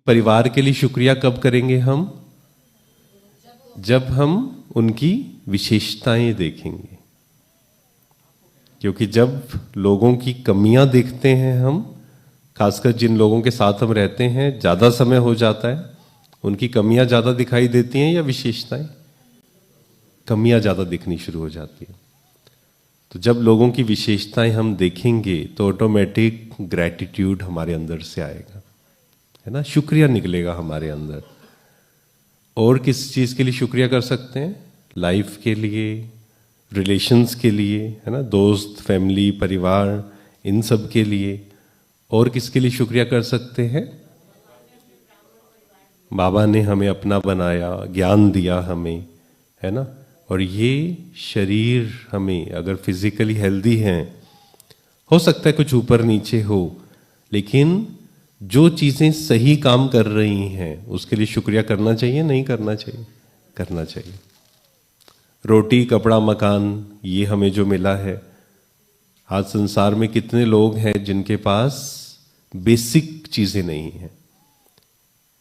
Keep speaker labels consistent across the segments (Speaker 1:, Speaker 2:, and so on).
Speaker 1: परिवार के लिए शुक्रिया कब करेंगे हम? जब हम उनकी विशेषताएं देखेंगे। क्योंकि जब लोगों की कमियां देखते हैं हम, खासकर जिन लोगों के साथ हम रहते हैं, ज़्यादा समय हो जाता है, उनकी कमियां ज़्यादा दिखाई देती हैं या विशेषताएं? कमियां ज़्यादा दिखनी शुरू हो जाती हैं। तो जब लोगों की विशेषताएं हम देखेंगे तो ऑटोमेटिक ग्रैटिट्यूड हमारे अंदर से आएगा, है ना, शुक्रिया निकलेगा हमारे अंदर। और किस चीज़ के लिए शुक्रिया कर सकते हैं? लाइफ के लिए, रिलेशंस के लिए, है ना, दोस्त, फैमिली, परिवार, इन सब के लिए। और किसके लिए शुक्रिया कर सकते हैं? बाबा ने हमें अपना बनाया, ज्ञान दिया हमें, है ना। और ये शरीर हमें अगर फिजिकली हेल्दी हैं, हो सकता है कुछ ऊपर नीचे हो, लेकिन जो चीज़ें सही काम कर रही हैं उसके लिए शुक्रिया करना चाहिए, नहीं करना चाहिए? करना चाहिए। रोटी, कपड़ा, मकान, ये हमें जो मिला है, आज संसार में कितने लोग हैं जिनके पास बेसिक चीज़ें नहीं हैं।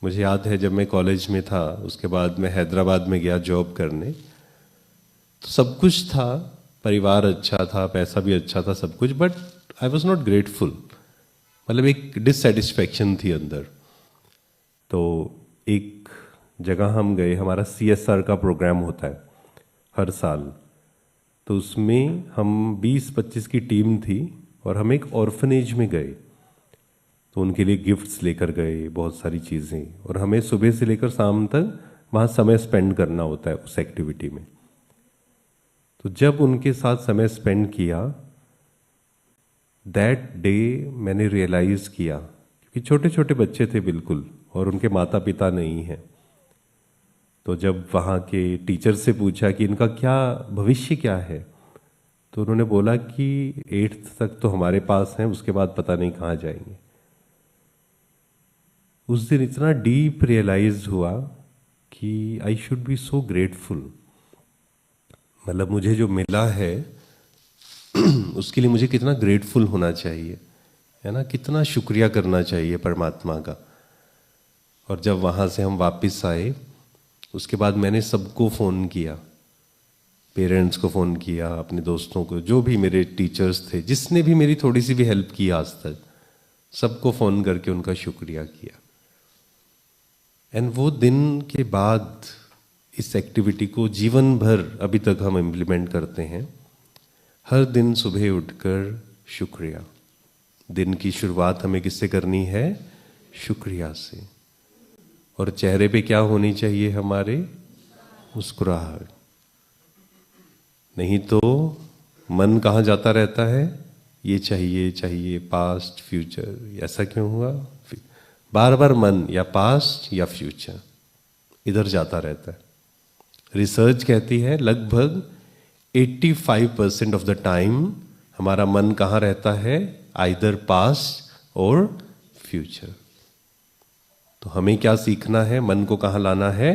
Speaker 1: मुझे याद है जब मैं कॉलेज में था, उसके बाद मैं हैदराबाद में गया जॉब करने, तो सब कुछ था, परिवार अच्छा था, पैसा भी अच्छा था, सब कुछ, but I was not grateful. मतलब एक डिससेटिस्फैक्शन थी अंदर। तो एक जगह हम गए, हमारा CSR का प्रोग्राम होता है हर साल, तो उसमें हम 20-25 की टीम थी और हम एक ऑर्फनेज में गए। तो उनके लिए गिफ्ट्स लेकर गए, बहुत सारी चीज़ें, और हमें सुबह से लेकर शाम तक वहाँ समय स्पेंड करना होता है उस एक्टिविटी में। तो जब उनके साथ समय स्पेंड किया, दैट डे मैंने रियलाइज़ किया, क्योंकि छोटे छोटे बच्चे थे बिल्कुल और उनके माता पिता नहीं हैं। तो जब वहाँ के टीचर से पूछा कि इनका क्या भविष्य क्या है, तो उन्होंने बोला कि 8th तक तो हमारे पास हैं, उसके बाद पता नहीं कहाँ जाएंगे। उस दिन इतना डीप रियलाइज हुआ कि I should be so grateful. मतलब मुझे जो मिला है उसके लिए मुझे कितना ग्रेटफुल होना चाहिए, है ना, कितना शुक्रिया करना चाहिए परमात्मा का। और जब वहाँ से हम वापस आए, उसके बाद मैंने सबको फ़ोन किया, पेरेंट्स को फ़ोन किया, अपने दोस्तों को, जो भी मेरे टीचर्स थे, जिसने भी मेरी थोड़ी सी भी हेल्प की आज तक, सबको फ़ोन करके उनका शुक्रिया किया। एंड वो दिन के बाद इस एक्टिविटी को जीवन भर अभी तक हम इम्प्लीमेंट करते हैं। हर दिन सुबह उठकर शुक्रिया। दिन की शुरुआत हमें किससे करनी है? शुक्रिया से। और चेहरे पे क्या होनी चाहिए हमारे? मुस्कुराहट। नहीं तो मन कहाँ जाता रहता है? ये चाहिए चाहिए, पास्ट फ्यूचर, ऐसा क्यों हुआ? बार बार मन या पास्ट या फ्यूचर इधर जाता रहता है। रिसर्च कहती है लगभग 85% ऑफ द टाइम हमारा मन कहाँ रहता है? आइदर पास्ट और फ्यूचर। तो हमें क्या सीखना है? मन को कहाँ लाना है?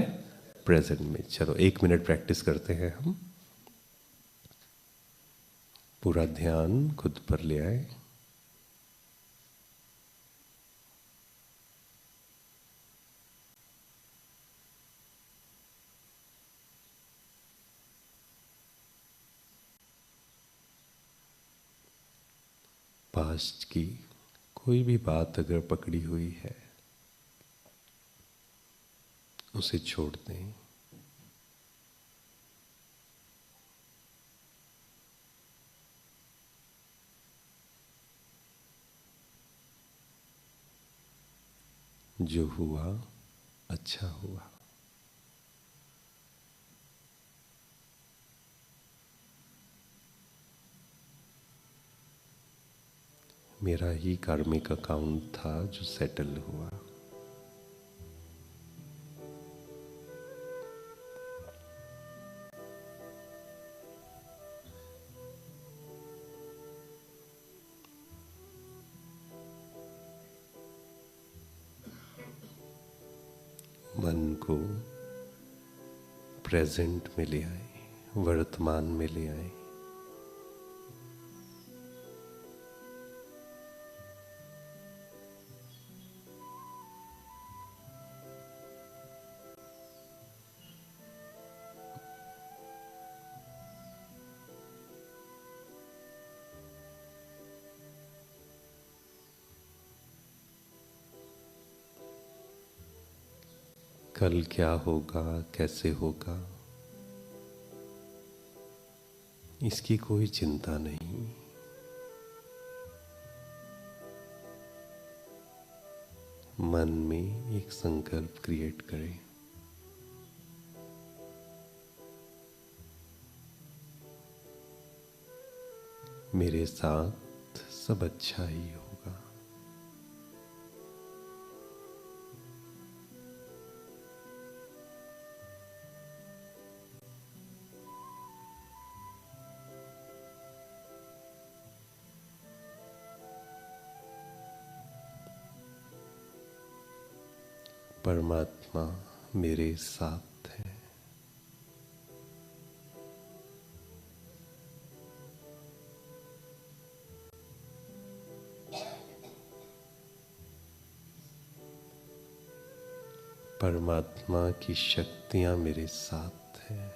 Speaker 1: प्रेजेंट में। चलो 1 मिनट प्रैक्टिस करते हैं हम। पूरा ध्यान खुद पर ले आए। पास्ट की कोई भी बात अगर पकड़ी हुई है उसे छोड़ दें। जो हुआ अच्छा हुआ। मेरा ही कार्मिक अकाउंट था जो सेटल हुआ। मन को प्रेजेंट में ले आए, वर्तमान में ले आए। कल क्या होगा, कैसे होगा, इसकी कोई चिंता नहीं। मन में एक संकल्प क्रिएट करें, मेरे साथ सब अच्छा ही होगा। परमात्मा मेरे साथ है। परमात्मा की शक्तियां मेरे साथ हैं।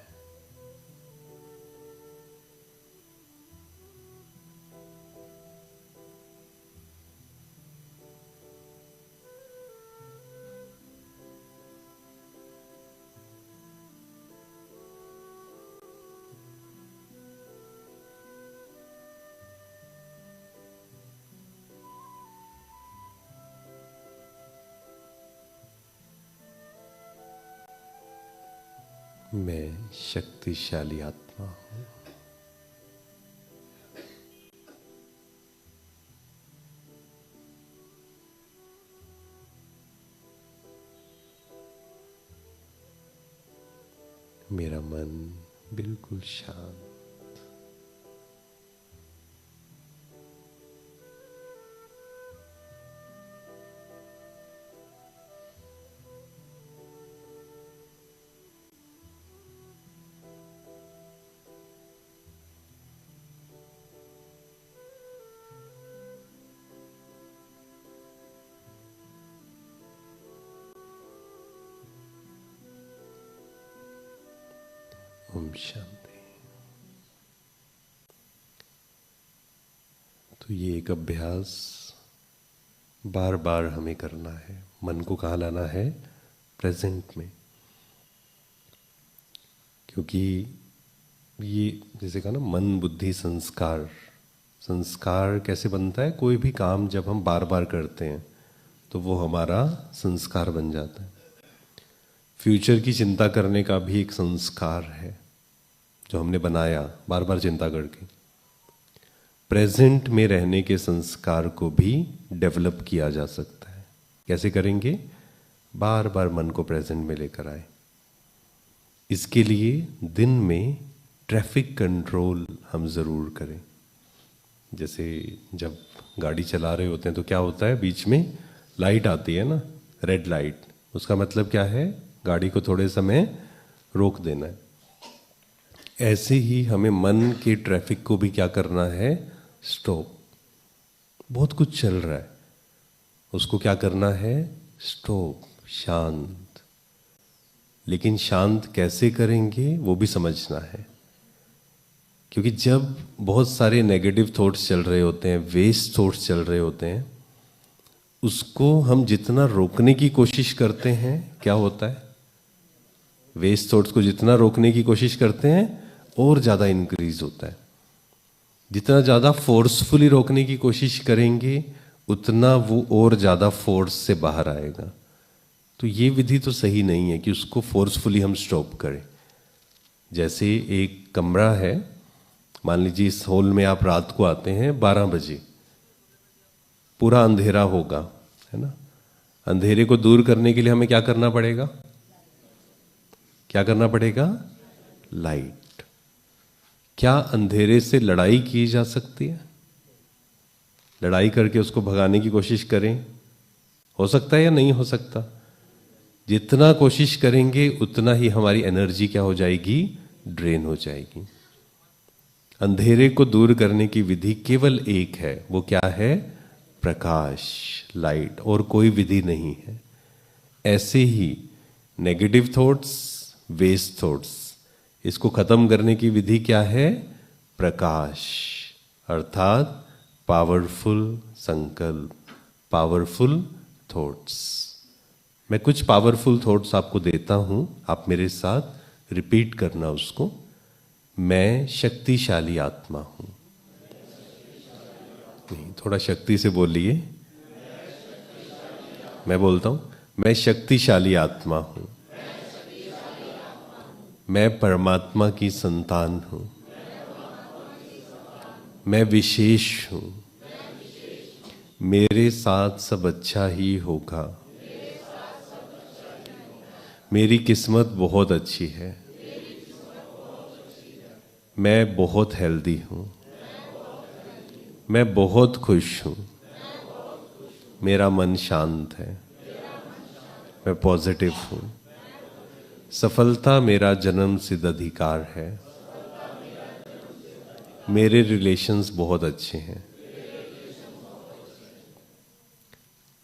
Speaker 1: मैं शक्तिशाली आत्मा हूं। मेरा मन बिल्कुल शांत। ओम शांति। तो ये एक अभ्यास बार बार हमें करना है। मन को कहाँ लाना है? प्रेजेंट में। क्योंकि ये जैसे कहा ना, मन बुद्धि संस्कार। संस्कार कैसे बनता है? कोई भी काम जब हम बार बार करते हैं तो वो हमारा संस्कार बन जाता है। फ्यूचर की चिंता करने का भी एक संस्कार है जो हमने बनाया बार बार चिंता करके। प्रेजेंट में रहने के संस्कार को भी डेवलप किया जा सकता है। कैसे करेंगे? बार बार मन को प्रेजेंट में लेकर आए। इसके लिए दिन में ट्रैफिक कंट्रोल हम ज़रूर करें। जैसे जब गाड़ी चला रहे होते हैं तो क्या होता है, बीच में लाइट आती है ना, रेड लाइट। उसका मतलब क्या है? गाड़ी को थोड़े समय रोक देना है। ऐसे ही हमें मन के ट्रैफिक को भी क्या करना है? स्टॉप। बहुत कुछ चल रहा है, उसको क्या करना है? स्टॉप, शांत। लेकिन शांत कैसे करेंगे वो भी समझना है। क्योंकि जब बहुत सारे नेगेटिव थॉट्स चल रहे होते हैं, वेस्ट थॉट्स चल रहे होते हैं, उसको हम जितना रोकने की कोशिश करते हैं, क्या होता है? वेस्ट थॉट्स को जितना रोकने की कोशिश करते हैं और ज़्यादा इंक्रीज होता है। जितना ज़्यादा फोर्सफुली रोकने की कोशिश करेंगे उतना वो और ज़्यादा फोर्स से बाहर आएगा। तो ये विधि तो सही नहीं है कि उसको फोर्सफुली हम स्टॉप करें। जैसे एक कमरा है, मान लीजिए इस हॉल में आप रात को आते हैं 12 बजे, पूरा अंधेरा होगा, है ना। अंधेरे को दूर करने के लिए हमें क्या करना पड़ेगा? क्या करना पड़ेगा? लाइट। क्या अंधेरे से लड़ाई की जा सकती है? लड़ाई करके उसको भगाने की कोशिश करें, हो सकता है या नहीं हो सकता? जितना कोशिश करेंगे उतना ही हमारी एनर्जी क्या हो जाएगी? ड्रेन हो जाएगी। अंधेरे को दूर करने की विधि केवल एक है, वो क्या है? प्रकाश, लाइट, और कोई विधि नहीं है। ऐसे ही नेगेटिव थॉट्स, वेस्ट थॉट्स, इसको खत्म करने की विधि क्या है? प्रकाश, अर्थात पावरफुल संकल्प, पावरफुल थॉट्स। मैं कुछ पावरफुल थॉट्स आपको देता हूं, आप मेरे साथ रिपीट करना उसको। मैं शक्तिशाली आत्मा हूं। नहीं, थोड़ा शक्ति से बोलिए। मैं बोलता हूं, मैं शक्तिशाली आत्मा हूं। मैं परमात्मा की संतान हूं। मैं विशेष हूं। मेरे साथ सब अच्छा ही होगा। मेरी किस्मत बहुत अच्छी है। मैं बहुत हेल्दी हूं। मैं बहुत खुश हूं। मेरा मन शांत है। मैं पॉजिटिव हूं। सफलता मेरा जन्म सिद्ध अधिकार है। मेरे रिलेशंस बहुत अच्छे हैं।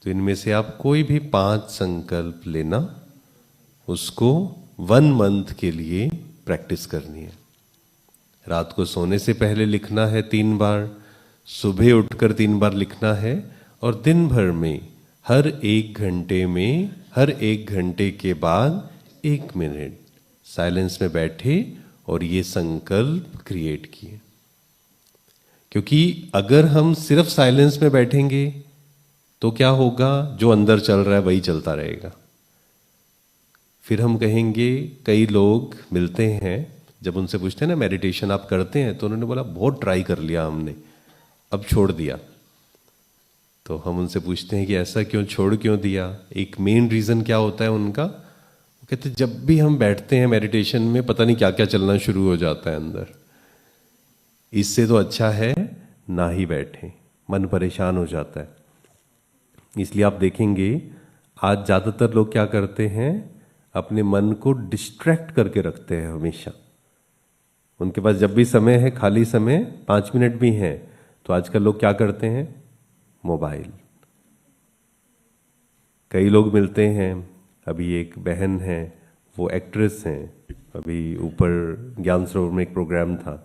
Speaker 1: तो इनमें से आप कोई भी 5 संकल्प लेना, उसको 1 मंथ के लिए प्रैक्टिस करनी है। रात को सोने से पहले लिखना है 3 बार, सुबह उठकर 3 बार लिखना है, और दिन भर में हर 1 घंटे में, हर 1 घंटे के बाद 1 मिनट साइलेंस में बैठे और ये संकल्प क्रिएट किए। क्योंकि अगर हम सिर्फ साइलेंस में बैठेंगे तो क्या होगा, जो अंदर चल रहा है वही चलता रहेगा। फिर हम कहेंगे, कई लोग मिलते हैं, जब उनसे पूछते हैं ना मेडिटेशन आप करते हैं, तो उन्होंने बोला बहुत ट्राई कर लिया हमने, अब छोड़ दिया। तो हम उनसे पूछते हैं कि ऐसा क्यों, छोड़ क्यों दिया? एक मेन रीजन क्या होता है उनका, वो कहते जब भी हम बैठते हैं मेडिटेशन में, पता नहीं क्या क्या चलना शुरू हो जाता है अंदर। इससे तो अच्छा है ना ही बैठे, मन परेशान हो जाता है। इसलिए आप देखेंगे आज ज्यादातर लोग क्या करते हैं, अपने मन को डिस्ट्रैक्ट करके रखते हैं हमेशा। उनके पास जब भी समय है, खाली समय 5 मिनट भी है, तो आजकल लोग क्या करते हैं, मोबाइल। कई लोग मिलते हैं, अभी एक बहन है, वो एक्ट्रेस हैं, अभी ऊपर ज्ञान सरोवर में एक प्रोग्राम था,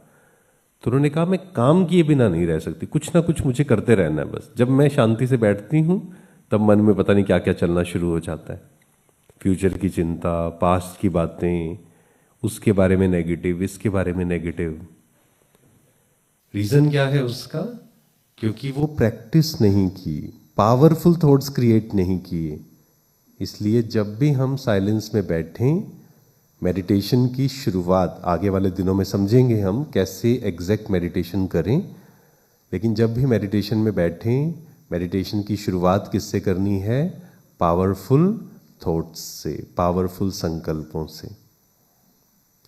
Speaker 1: तो उन्होंने कहा मैं काम किए बिना नहीं रह सकती, कुछ ना कुछ मुझे करते रहना है बस। जब मैं शांति से बैठती हूँ तब मन में पता नहीं क्या क्या चलना शुरू हो जाता है, फ्यूचर की चिंता, पास्ट की बातें, उसके बारे में नेगेटिव, इसके बारे में नेगेटिव। रीजन क्या है उसका? क्योंकि वो प्रैक्टिस नहीं की, पावरफुल थॉट्स क्रिएट नहीं किए। इसलिए जब भी हम साइलेंस में बैठें, मेडिटेशन की शुरुआत आगे वाले दिनों में समझेंगे हम कैसे एग्जैक्ट मेडिटेशन करें, लेकिन जब भी मेडिटेशन में बैठें, मेडिटेशन की शुरुआत किससे करनी है? पावरफुल थॉट्स से, पावरफुल संकल्पों से।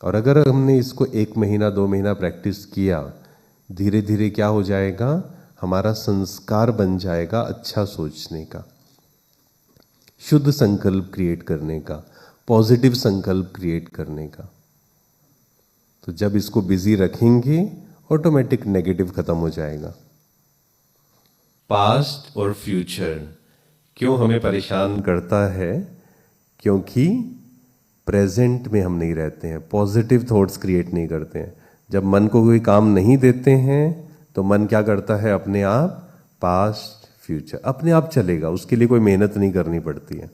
Speaker 1: और अगर हमने इसको 1 महीना 2 महीना प्रैक्टिस किया, धीरे धीरे क्या हो जाएगा, हमारा संस्कार बन जाएगा अच्छा सोचने का, शुद्ध संकल्प क्रिएट करने का, पॉजिटिव संकल्प क्रिएट करने का। तो जब इसको बिजी रखेंगे, ऑटोमेटिक नेगेटिव खत्म हो जाएगा। पास्ट और फ्यूचर क्यों हमें परेशान करता है? क्योंकि प्रेजेंट में हम नहीं रहते हैं, पॉजिटिव थॉट्स क्रिएट नहीं करते हैं। जब मन को कोई काम नहीं देते हैं तो मन क्या करता है, अपने आप पास्ट फ्यूचर अपने आप चलेगा, उसके लिए कोई मेहनत नहीं करनी पड़ती है।